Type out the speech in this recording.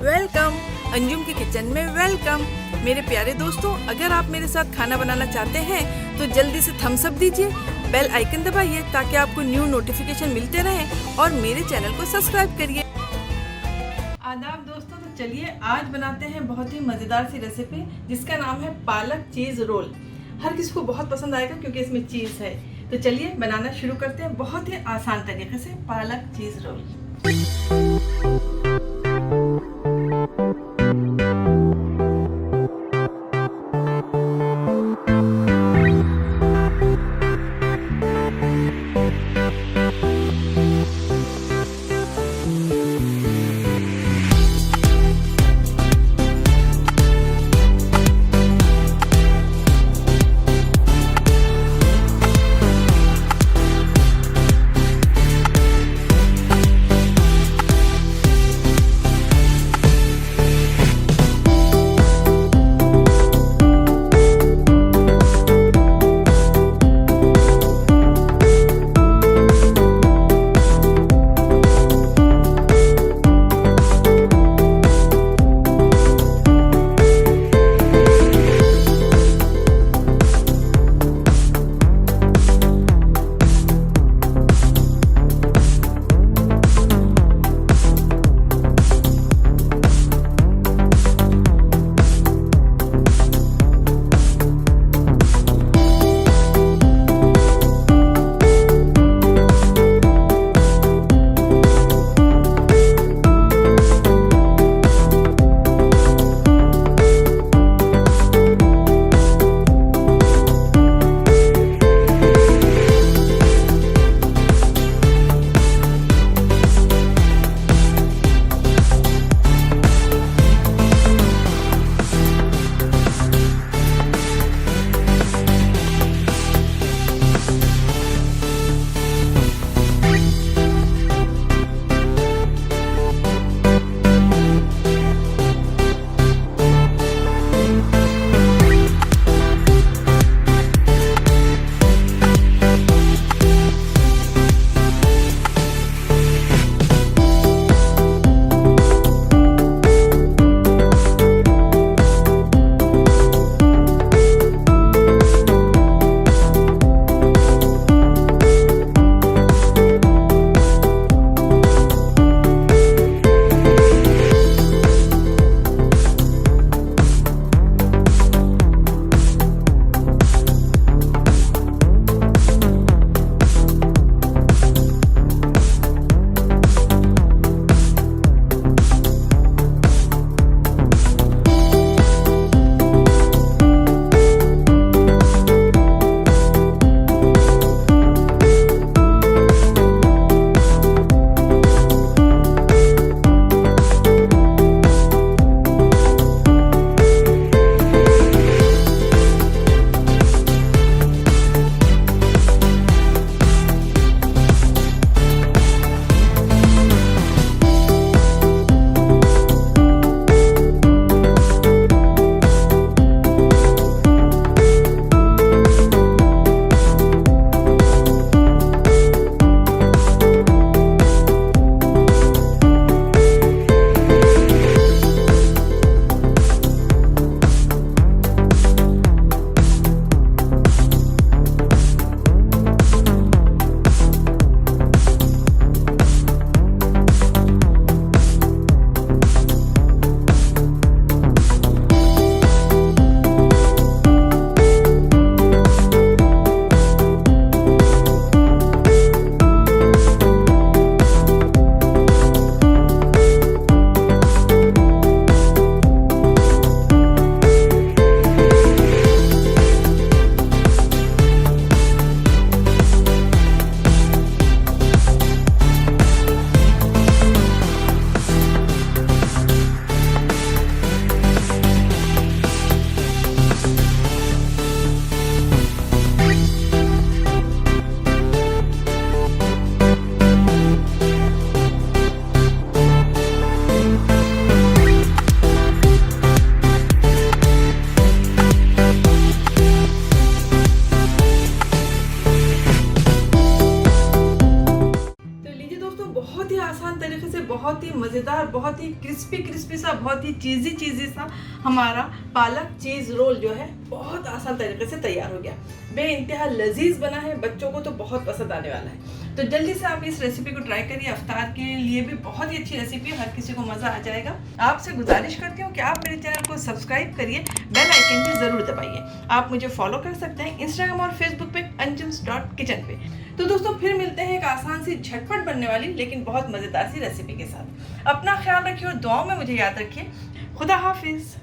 Welcome Anjum की kitchen में welcome. मेरे प्यारे दोस्तों, अगर आप मेरे साथ खाना बनाना चाहते हैं तो जल्दी से थम्स अप दीजिए, बेल आइकन दबाइए ताकि आपको न्यू नोटिफिकेशन मिलते रहें और मेरे चैनल को सब्सक्राइब करिए। आदाब दोस्तों, तो चलिए आज बनाते हैं बहुत ही मज़ेदार सी रेसिपी जिसका नाम है पालक चीज़ रोल। हर किसी को बहुत पसंद आएगा क्योंकि इसमें चीज़ है। तो चलिए बनाना शुरू करते हैं बहुत ही आसान तरीके से पालक चीज़ रोल। क्रिस्पी सा, बहुत ही चीज़ी सा हमारा पालक चीज़ रोल जो है बहुत आसान तरीके से तैयार हो गया। बेइंतहा लजीज बना है, बच्चों को तो बहुत पसंद आने वाला है। तो जल्दी से आप इस रेसिपी को ट्राई करिए। अफ्तार के लिए भी बहुत ही अच्छी रेसिपी है, हर किसी को मज़ा आ जाएगा। आपसे गुजारिश करती हूँ कि आप मेरे चैनल को सब्सक्राइब करिए, बेल आइकन भी ज़रूर दबाइए। आप मुझे फॉलो कर सकते हैं इंस्टाग्राम और फेसबुक पे anjums.kitchen पे। तो दोस्तों फिर मिलते हैं एक आसान सी झटपट बनने वाली लेकिन बहुत मज़ेदार सी रेसिपी के साथ। अपना ख्याल रखिए और दुआओं में मुझे याद रखिए। खुदा हाफिज़।